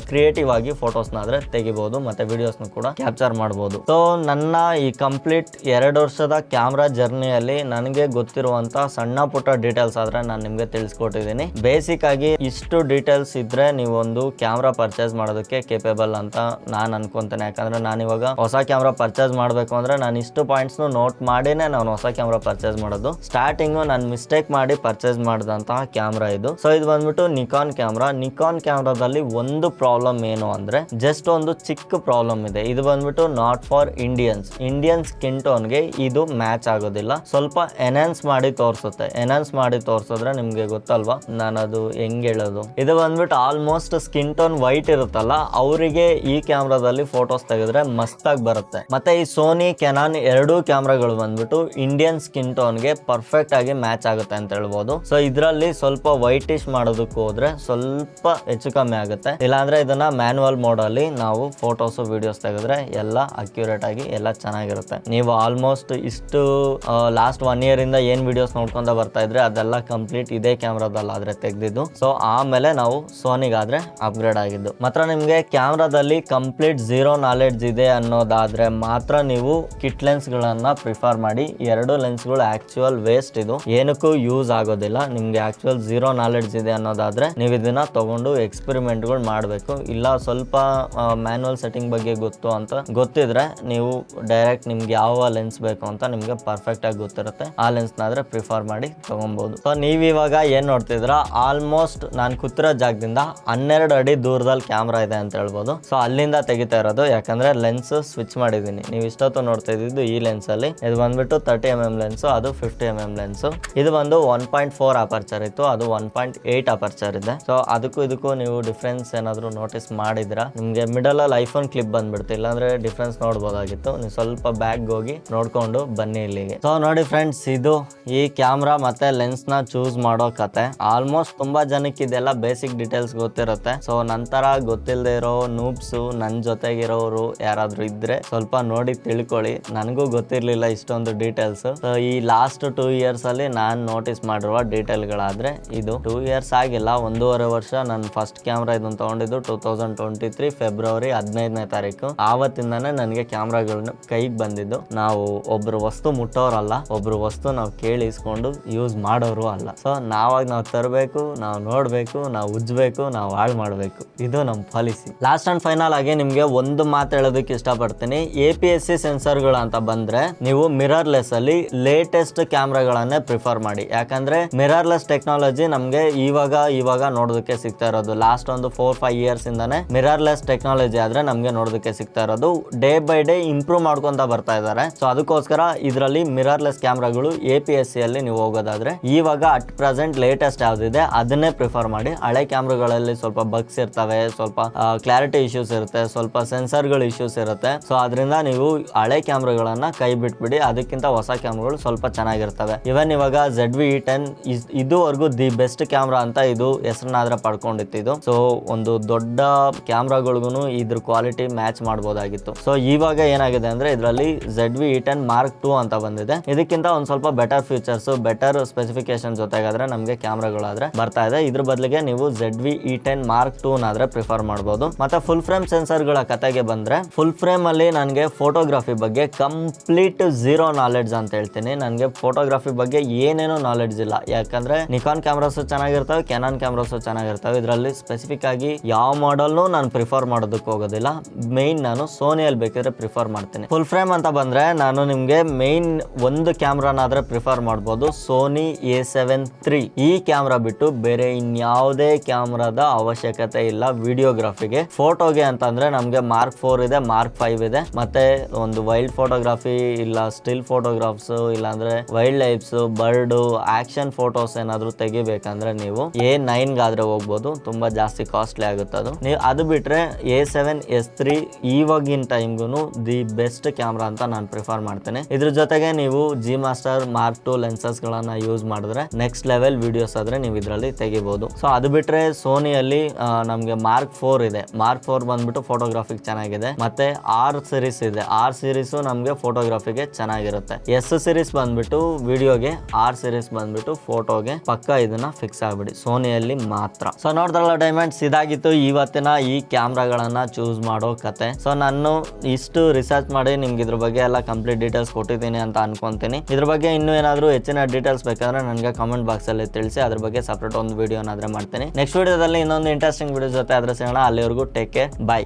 ಕ್ರಿಯೇಟಿವ್ ಆಗಿ ಫೋಟೋಸ್ ನ ಆದ್ರೆ ತೆಗಿಬಹುದು, ಮತ್ತೆ ವಿಡಿಯೋಸ್ ನ ಕೂಡ ಕ್ಯಾಪ್ಚರ್ ಮಾಡಬಹುದು. ಸೊ ನನ್ನ ಈ ಕಂಪ್ಲೀಟ್ 2 ವರ್ಷದ ಕ್ಯಾಮ್ರಾ ಜರ್ನಿಯಲ್ಲಿ ನನಗೆ ಗೊತ್ತಿರುವಂತ ಸಣ್ಣ ಪುಟ್ಟ ಡೀಟೇಲ್ಸ್ ಆದ್ರೆ ನಾನು ನಿಮ್ಗೆ ತಿಳಿಸ್ಕೊಟ್ಟಿದ್ದೀನಿ. ಬೇಸಿಕ್ ಆಗಿ ಇಷ್ಟು ಡೀಟೇಲ್ಸ್ ಇದ್ರೆ ನೀವು ಒಂದು ಕ್ಯಾಮ್ರಾ ಪರ್ಚೇಸ್ ಮಾಡೋದಕ್ಕೆ ಕೇಪೇಬಲ್ ಅಂತ ನಾನು ಅನ್ಕೊಂತೇನೆ. ಯಾಕಂದ್ರೆ ನಾನು ಇವಾಗ ಹೊಸ ಕ್ಯಾಮ್ರಾ ಪರ್ಚೇಸ್ ಮಾಡಬೇಕು ಅಂದ್ರೆ ನಾನು ಇಷ್ಟು ಪಾಯಿಂಟ್ಸ್ ನೋಟ್ ಮಾಡಿನೇ ನಾನು ಹೊಸ ಕ್ಯಾಮ್ರಾ ಪರ್ಚೇಸ್ ಮಾಡೋದು. ಸ್ಟಾರ್ಟಿಂಗ್ ನಾನು ಮಿಸ್ಟೇಕ್ ಮಾಡಿ ಪರ್ಚೇಸ್ ಮಾಡಿದಂತಹ ಕ್ಯಾಮ್ರಾ ಇದು. ಸೊ ಇದು ಬಂದ್ಬಿಟ್ಟು ನಿಕಾನ್ ಕ್ಯಾಮ್ರಾ. ನಿಕಾನ್ ಕ್ಯಾಮ್ರಾದಲ್ಲಿ ಒಂದು ಪ್ರಾಬ್ಲಮ್ ಏನು ಅಂದ್ರೆ ಜಸ್ಟ್ ಒಂದು ಚಿಕ್ಕ ಪ್ರಾಬ್ಲಮ್ ಇದೆ. ಇದು ಬಂದ್ಬಿಟ್ಟು ನಾಟ್ ಫಾರ್ ಇಂಡಿಯನ್ ಸ್ಕಿನ್ ಟೋನ್ಗೆ ಇದು ಮ್ಯಾಚ್ ಆಗೋದಿಲ್ಲ. ಸ್ವಲ್ಪ ಎನ್ಹಾನ್ಸ್ ಮಾಡಿ ತೋರಿಸುತ್ತೆ. ಎನ್ಹಾನ್ಸ್ ಮಾಡಿ ತೋರಿಸಿದ್ರೆ ನಿಮ್ಗೆ ಗೊತ್ತಲ್ವಾ ನಾನು ಅದು ಹೆಂಗ್ ಹೇಳೋದು. ಇದು ಬಂದ್ಬಿಟ್ಟು ಆಲ್ಮೋಸ್ಟ್ ಸ್ಕಿನ್ ಟೋನ್ ವೈಟ್ ಇರುತ್ತಲ್ಲ, ಅವರಿಗೆ ಈ ಕ್ಯಾಮ್ರಾದಲ್ಲಿ ಫೋಟೋಸ್ ತೆಗೆದ್ರೆ ಮಸ್ತಾಗಿ ಬರುತ್ತೆ. ಮತ್ತೆ ಈ ಸೋನಿ ಕೆನಾನ್ ಎರಡೂ ಕ್ಯಾಮ್ರಾಗಳು ಬಂದ್ಬಿಟ್ಟು ಇಂಡಿಯನ್ ಸ್ಕಿನ್ ಟೋನ್ಗೆ ಪರ್ಫೆಕ್ಟ್ ಆಗಿ ಮ್ಯಾಚ್ ಆಗುತ್ತೆ ಅಂತ ಹೇಳ್ಬೋದು. ಸೊ ಇದರಲ್ಲಿ ಸ್ವಲ್ಪ ವೈಟಿಶ್ ಮಾಡೋದಕ್ಕೆ ಹೋದ್ರೆ ಸ್ವಲ್ಪ ಹೆಚ್ಚು ಕಮ್ಮಿ ಆಗುತ್ತೆ. ಇಲ್ಲಾಂದ್ರೆ ಇದನ್ನ ಮ್ಯಾನ್ಯುವಲ್ ಮೋಡ್ ಅಲ್ಲಿ ನಾವು ಫೋಟೋಸ್ ವಿಡಿಯೋಸ್ ತೆಗೆದ್ರೆ ಎಲ್ಲ ಅಕ್ಯುರೇಟ್ ಆಗಿ ಎಲ್ಲ ಚೆನ್ನಾಗಿರುತ್ತೆ. ನೀವು ಆಲ್ಮೋಸ್ಟ್ ಇಷ್ಟು ಲಾಸ್ಟ್ 1 year ಇಂದ ಏನ್ ವಿಡಿಯೋಸ್ ನೋಡ್ಕೊಂಡ ಬರ್ತಾ ಇದ್ರೆ ಅದೆಲ್ಲ ಕಂಪ್ಲೀಟ್ ಇದೇ ಕ್ಯಾಮ್ರಾದಲ್ಲಿ ಆದ್ರೆ ತೆಗೆದಿದ್ದು. ಸೊ ಆಮೇಲೆ ನಾವು ಸೋನಿಗಾದ್ರೆ ಅಪ್ಗ್ರೇಡ್ ಆಗಿದ್ದು. ಮಾತ್ರ ನಿಮ್ಗೆ ಕ್ಯಾಮ್ರಾದಲ್ಲಿ ಕಂಪ್ಲೀಟ್ ಝೀರೋ ನಾಲೆಡ್ಜ್ ಇದೆ ಅನ್ನೋದಾದ್ರೆ ಮಾತ್ರ ನೀವು ಕಿಟ್ ಲೆನ್ಸ್ ಗಳನ್ನ ಪ್ರಿಫರ್ ಮಾಡಿ. ಎರಡು ಲೆನ್ಸ್ ಗಳು ಆಕ್ಚುಯಲ್ ವೇಸ್ಟ್, ಇದು ಏನಕ್ಕೂ ಯೂಸ್ ಆಗೋದಿಲ್ಲ. ನಿಮ್ಗೆ ಆಕ್ಚುಯಲ್ ಝೀರೋ ನಾಲೆಡ್ಜ್ ಇದೆ ಅನ್ನೋದಾದ್ರೆ ನೀವು ಇದನ್ನ ತಗೊಂಡು ಎಕ್ಸ್ಪೆರಿಮೆಂಟ್ ಗಳು ಮಾಡಬೇಕು. ಇಲ್ಲ ಸ್ವಲ್ಪ ಮ್ಯಾನ್ಯಲ್ ಸೆಟ್ಟಿಂಗ್ ಬಗ್ಗೆ ಗೊತ್ತು ಅಂತ ಗೊತ್ತಿದ್ರೆ ನೀವು ಡೈರೆಕ್ಟ್ ನಿಮ್ಗೆ ಯಾವ ಲೆನ್ಸ್ ಬೇಕು ಅಂತ ನಿಮ್ಗೆ ಪರ್ಫೆಕ್ಟ್ ಆಗಿ ಗೊತ್ತಿರುತ್ತೆ, ಆ ಲೆನ್ಸ್ ನಾದ್ರೆ ಪ್ರಿಫರ್ ಮಾಡಿ ತಗೊಬಹುದು. ಸೊ ನೀವ್ ಇವಾಗ ಏನ್ ನೋಡ್ತಿದ್ರ, ಆಲ್ಮೋಸ್ಟ್ ನಾನು ಕೂತಿರೋ ಜಾಗದಿಂದ 12 ಅಡಿ ದೂರದಲ್ಲಿ ಕ್ಯಾಮ್ರಾ ಇದೆ ಅಂತ ಹೇಳ್ಬೋದು. ಸೊ ಅಲ್ಲಿಂದ ತೆಗಿತಾ ಇರೋದು, ಯಾಕಂದ್ರೆ ಲೆನ್ಸ್ ಸ್ವಿಚ್ ಮಾಡಿದೀನಿ. ನೀವು ಇಷ್ಟೊತ್ತು ನೋಡ್ತಾ ಇದ್ದಿದ್ದು ಈ ಲೆನ್ಸ್ ಅಲ್ಲಿ, ಇದು ಬಂದ್ಬಿಟ್ಟು 30mm ಲೆನ್ಸ್, ಅದು 50mm ಲೆನ್ಸ್. ಇದು ಬಂದು 1.4 ಅಪರ್ಚರ್ ಇತ್ತು, ಅದು 1.8 ಅಪರ್ಚರ್ ಇದೆ. ಸೊ ಅದಕ್ಕೂ ಇದಕ್ಕೂ ನೀವು ಡಿಫ್ರೆನ್ಸ್ ಏನಾದ್ರು ನೋಟಿಸ್ ಮಾಡಿದ್ರ, ನಿಮ್ಗೆ ಮಿಡಲ್ ಅಲ್ಲಿ ಐಫೋನ್ ಕ್ಲಿಪ್ ಬಂದ್ಬಿಡುತ್ತೆ, ಇಲ್ಲಾಂದ್ರೆ ಡಿಫ್ರೆನ್ಸ್ ನೋಡ್ಬೋದಾಗಿತ್ತು. ನೀವು ಸ್ವಲ್ಪ ಬ್ಯಾಗ್ ಹೋಗಿ ನೋಡ್ಕೊಂಡು ಬನ್ನಿ ಇಲ್ಲಿಗೆ. ಸೊ ನೋಡಿ ಫ್ರೆಂಡ್ಸ್, ಇದು ಈ ಕ್ಯಾಮ್ರಾ ಮತ್ತೆ ಲೆನ್ಸ್ ನ ಚೂಸ್ ಮಾಡೋ ಕತೆ. ಆಲ್ಮೋಸ್ಟ್ ತುಂಬಾ ಜನಕ್ಕೆ ಇದೆಲ್ಲ ಬೇಸಿಕ್ ಡೀಟೇಲ್ಸ್ ಗೊತ್ತಿರುತ್ತೆ. ಸೊ ನಂತರ ಗೊತ್ತಿಲ್ಲದೆ ಇರೋ ನೂಬ್ಸ್ ನನ್ ಜೊತೆಗಿರೋರು ಯಾರಾದ್ರೂ ಇದ್ರೆ ಸ್ವಲ್ಪ ನೋಡಿ ತಿಳ್ಕೊಳ್ಳಿ. ನನಗೂ ಗೊತ್ತಿರ್ಲಿಲ್ಲ ಇಷ್ಟೊಂದು ಡೀಟೇಲ್ಸ್. ಸೊ ಈ ಲಾಸ್ಟ್ 2 years ಅಲ್ಲಿ ನಾನ್ ನೋಟಿಸ್ ಮಾಡಿರುವ ಡೀಟೇಲ್ ಗಳಾದ್ರೆ ಇದು 2 years ಆಗಿಲ್ಲ, 1.5 ವರ್ಷ. ನಾನು ಫಸ್ಟ್ ಕ್ಯಾಮ್ರಾ ಇದನ್ನ ತಗೊಂಡಿದ್ದು 2023 ಫೆಬ್ರವರಿ 15ನೇ ತಾರೀಕು. ಆವತ್ತಿಂದಾನೇ ನನಗೆ ಕ್ಯಾಮ್ರಾಗಳನ್ನ ಕೈಗೆ ಬಂದಿದ್ದು. ನಾವು ಒಬ್ರು ವಸ್ತು ಮುಟ್ಟೋರಲ್ಲ, ಒಬ್ರು ವಸ್ತು ನಾವು ಕೇಳಿಸ್ಕೊಂಡು ಯೂಸ್ ಮಾಡೋರು ಅಲ್ಲ. ಸೊ ನಾವಾಗ ನಾವು ತರಬೇಕು, ನಾವು ನೋಡ್ಬೇಕು, ನಾವು ಉಜ್ಬೇಕು, ನಾವು ಹಾಳು ಮಾಡಬೇಕು. ಇದು ನಮ್ಮ ಪಾಲಿಸಿ. ಲಾಸ್ಟ್ ಅಂಡ್ ಫೈನಲ್ ಆಗಿ ನಿಮ್ಗೆ ಒಂದು ಮಾತು ಹೇಳೋದಕ್ಕೆ ಇಷ್ಟಪಡ್ತೀನಿ. APS-C ಸೆನ್ಸರ್ಗಳು ಅಂತ ಬಂದ್ರೆ ನೀವು ಮಿರರ್ಲೆಸ್ ಅಲ್ಲಿ ಲೇಟೆಸ್ಟ್ ಕ್ಯಾಮ್ರಾಗಳನ್ನೇ ಪ್ರಿಫರ್ ಮಾಡಿ. ಯಾಕಂದ್ರೆ ಮಿರರ್ಲೆಸ್ ಟೆಕ್ನಾಲಜಿ ನಮ್ಗೆ ಇವಾಗ ನೋಡೋದಕ್ಕೆ ಸಿಗ್ತಾ ಇರೋದು. ಲಾಸ್ಟ್ ಒಂದು 4-5 years ಇಂದಾನೆ ಮಿರರ್ಲೆಸ್ ಟೆಕ್ನಾಲಜಿ ಆದ್ರೆ ನಮ್ಗೆ ನೋಡೋದಕ್ಕೆ ಸಿಗ್ತಾ ಇರೋದು. ಡೇ ಬೈ ಡೇ ಇಂಪ್ರೂವ್ ಮಾಡ್ಕೊಂತ ಬರ್ತಾ ಇದ್ದಾರೆ. ಸೊ ಅದಕ್ಕೋಸ್ಕರ ಇದರಲ್ಲಿ ಮಿರರ್ಲೆಸ್ ಕ್ಯಾಮ್ರಾಗಳು APS-C ಅಲ್ಲಿ ನೀವು ಹೋಗೋದಾದ್ರೆ ಇವಾಗ ಅಟ್ ಪ್ರೆಸೆಂಟ್ ಲೇಟೆಸ್ಟ್ ಯಾವ್ದಿದೆ ಅದನ್ನೇ ಪ್ರಿಫರ್ ಮಾಡಿ. ಹಳೆ ಕ್ಯಾಮ್ರಾಗಳಲ್ಲಿ ಸ್ವಲ್ಪ ಬಗ್ಸ್ ಇರ್ತವೆ, ಸ್ವಲ್ಪ ಕ್ಲಾರಿಟಿ ಇಶ್ಯೂಸ್ ಇರುತ್ತೆ, ಸ್ವಲ್ಪ ಸೆನ್ಸರ್ಗಳು ಇಶ್ಯೂಸ್ ಇರುತ್ತೆ. ಸೊ ಅದರಿಂದ ನೀವು ಹಳೆ ಕ್ಯಾಮ್ರಾಗಳನ್ನ ಕೈ ಬಿಟ್ಬಿಡಿ, ಅದಕ್ಕಿಂತ ಹೊಸ ಕ್ಯಾಮ್ರಾಗಳು ಸ್ವಲ್ಪ ಚೆನ್ನಾಗಿರ್ತವೆ. ಇವನ್ ಇವಾಗ ZV-E10 ಇದುವರೆಗೂ ದಿ ಬೆಸ್ಟ್ ಕ್ಯಾಮ್ರಾ ಅಂತ ಇದು ಹೆಸರನ್ನಾದ್ರೆ ಪಡ್ಕೊಂಡಿತ್ತು. ಸೊ ಒಂದು ದೊಡ್ಡ ಕ್ಯಾಮ್ರಾಗಳಿಗೂ ಇದ್ರ ಕ್ವಾಲಿಟಿ ಮ್ಯಾಚ್ ಮಾಡಬಹುದಾಗಿತ್ತು. ಸೊ ಇವಾಗ ಏನಾಗಿದೆ ಅಂದ್ರೆ ಇದರಲ್ಲಿ ZV-E10 Mark II ಅಂತ ಬಂದಿದೆ. ಇದಕ್ಕಿಂತ ಒಂದ್ ಸ್ವಲ್ಪ ಬೆಟರ್ ಫೀಚರ್ಸ್, ಬೆಟರ್ ಸ್ಪೆಸಿಫಿಕೇಶನ್ ಜೊತೆಗಾದ್ರೆ ನಮ್ಗೆ ಕ್ಯಾಮ್ರಾಗಳಾದ್ರೆ ಬರ್ತಾ ಇದೆ. ಇದ್ರ ಬದಲಿಗೆ ನೀವು ZV-E10 Mark II ನಾದ್ರೆ ಪ್ರಿಫರ್ ಮಾಡಬಹುದು. ಮತ್ತೆ ಫುಲ್ ಫ್ರೇಮ್ ಸೆನ್ಸರ್ ಗಳ ಕತೆಗೆ ಬಂದ್ರೆ, ಫುಲ್ ಫ್ರೇಮ್ ಅಲ್ಲಿ ನನಗೆ ಫೋಟೋಗ್ರಫಿ ಬಗ್ಗೆ ಕಂಪ್ಲೀಟ್ ಝೀರೋ ನಾಲೆಡ್ಜ್ ಅಂತ ಹೇಳ್ತೀನಿ. ನನಗೆ ಫೋಟೋಗ್ರಫಿ ಬಗ್ಗೆ ಏನೇನೋ ನಾಲೆಡ್ಜ್ ಇಲ್ಲ. ಯಾಕಂದ್ರೆ ನಿಕಾನ್ ಕ್ಯಾಮ್ರಾಸ್ ಚೆನ್ನಾಗಿರ್ತವೆ, ಕೆನಾನ್ ಕ್ಯಾಮ್ರಾಸ್ ಚೆನ್ನಾಗಿರ್ತವೆ. ಇದರಲ್ಲಿ ಸ್ಪೆಸಿಫಿಕ್ ಆಗಿ ಯಾವ ಮಾಡೆಲ್ನು ನಾನು ಪ್ರಿಫರ್ ಮಾಡೋದಕ್ಕೆ ಹೋಗೋದಿಲ್ಲ. ಮೈನ್ ನಾನು ಸೋನಿಯಲ್ಲಿ ಬೇಕಿದ್ರೆ ಪ್ರಿಫರ್ ಮಾಡ್ತೀನಿ. ಫುಲ್ ಫ್ರೇಮ್ ಅಂತ ಬಂದ್ರೆ ನಾನು ನಿಮ್ಗೆ ಮೈನ್ ಒಂದು ಕ್ಯಾಮ್ರಾನಾದ್ರೆ ಪ್ರಿಫರ್ ಮಾಡ್ಬೋದು, ಸೋನಿ A7 III. ಈ ಕ್ಯಾಮ್ರಾ ಬಿಟ್ಟು ಬೇರೆ ಇನ್ಯಾವುದೇ ಕ್ಯಾಮ್ರಾದ ಅವಶ್ಯಕತೆ ಇಲ್ಲ ವಿಡಿಯೋಗ್ರಫಿಗೆ. ಫೋಟೋಗೆ ಅಂತಂದ್ರೆ ನಮ್ಗೆ Mark IV ಇದೆ, Mark V ಇದೆ. ಮತ್ತೆ ಒಂದು ವೈಲ್ಡ್ ಫೋಟೋಗ್ರಫಿ ಇಲ್ಲ ಸ್ಟಿಲ್ ಫೋಟೋಗ್ರಾಫ್ಸ್, ಇಲ್ಲಾಂದ್ರೆ wild lifes, bird, action photos ಏನಾದ್ರು ತೆಗಿಬೇಕಂದ್ರೆ ನೀವು A9 ಗಾದ್ರೆ ಹೋಗ್ಬೋದು, ತುಂಬಾ ಜಾಸ್ತಿ ಕಾಸ್ಟ್ಲಿ ಆಗುತ್ತೆ ಅದು. ನೀವು ಅದು ಬಿಟ್ರೆ A7S III ಇವಾಗಿನ ಟೈಮ್ಗೂ ದಿ ಬೆಸ್ಟ್ ಕ್ಯಾಮ್ರಾ ಅಂತ ನಾನು ಪ್ರಿಫರ್ ಮಾಡ್ತೇನೆ. ಇದ್ರ ಜೊತೆಗೆ ನೀವು G Master Mark II lenses ಗಳನ್ನ ಯೂಸ್ ಮಾಡಿದ್ರೆ ನೆಕ್ಸ್ಟ್ ಲೆವೆಲ್ ವಿಡಿಯೋಸ್ ಆದ್ರೆ ನೀವು ಇದರಲ್ಲಿ ತೆಗಿಬಹುದು. ಸೊ ಅದು ಬಿಟ್ರೆ ಸೋನಿಯಲ್ಲಿ ನಮ್ಗೆ Mark IV ಇದೆ. Mark IV ಬಂದ್ಬಿಟ್ಟು ಫೋಟೋಗ್ರಾಫಿಕ್ ಚೆನ್ನಾಗಿದೆ. ಮತ್ತೆ R ಸೀರೀಸ್ ಇದೆ. R ಸೀರೀಸ್ ನಮ್ಗೆ ಫೋಟೋಗ್ರಫಿಗೆ ಚೆನ್ನಾಗಿರುತ್ತೆ. S ಸೀರೀಸ್ ಬಂದ್ಬಿಟ್ಟು ವಿಡಿಯೋಗೆ, R ಸೀರೀಸ್ ಬಂದ್ಬಿಟ್ಟು ಫೋಟೋಗೆ. ಪಕ್ಕ ಇದನ್ನ ಫಿಕ್ಸ್ ಆಗ್ಬಿಡಿ, ಸೋನಿಯಲ್ಲಿ ಮಾತ್ರ. ಸೊ ನೋಡಿದ್ರಲ್ಲ ಡೈಮಂಡ್ಸ್, ಇದಾಗಿತ್ತು ಇವತ್ತಿನ ಈ ಕ್ಯಾಮ್ರಾಗಳನ್ನ ಚೂಸ್ ಮಾಡೋ ಕತೆ. ಸೊ ನಾನು ಇಷ್ಟು ರಿಸರ್ಚ್ ಮಾಡಿ ನಿಮ್ಗೆ ಇದ್ರ ಬಗ್ಗೆ ಎಲ್ಲ ಕಂಪ್ಲೀಟ್ ಡೀಟೇಲ್ಸ್ ಕೊಟ್ಟಿದ್ದೀನಿ ಅಂತ ಅನ್ಕೊಂತೀನಿ. ಇದ್ರ ಬಗ್ಗೆ ಇನ್ನೂ ಏನಾದ್ರು ಹೆಚ್ಚಿನ ಡೀಟೇಲ್ಸ್ ಬೇಕಾದ್ರೆ ನನಗೆ ಕಾಮೆಂಟ್ ಬಾಕ್ಸ್ ಅಲ್ಲಿ ತಿಳಿಸಿ, ಅದ್ರ ಬಗ್ಗೆ ಸಪರೇಟ್ ಒಂದು ವಿಡಿಯೋನಾದ್ರೆ ಮಾಡ್ತೀನಿ. ನೆಕ್ಸ್ಟ್ ವಿಡಿಯೋದಲ್ಲಿ ಇನ್ನೊಂದು ಇಂಟ್ರೆಸ್ಟಿಂಗ್ ವಿಡಿಯೋ ಜೊತೆ ಆದ್ರೆ ಸಿಗೋಣ. ಅಲ್ಲಿವರೆಗೂ ಟೇಕ್ ಕೇರ್, ಬೈ.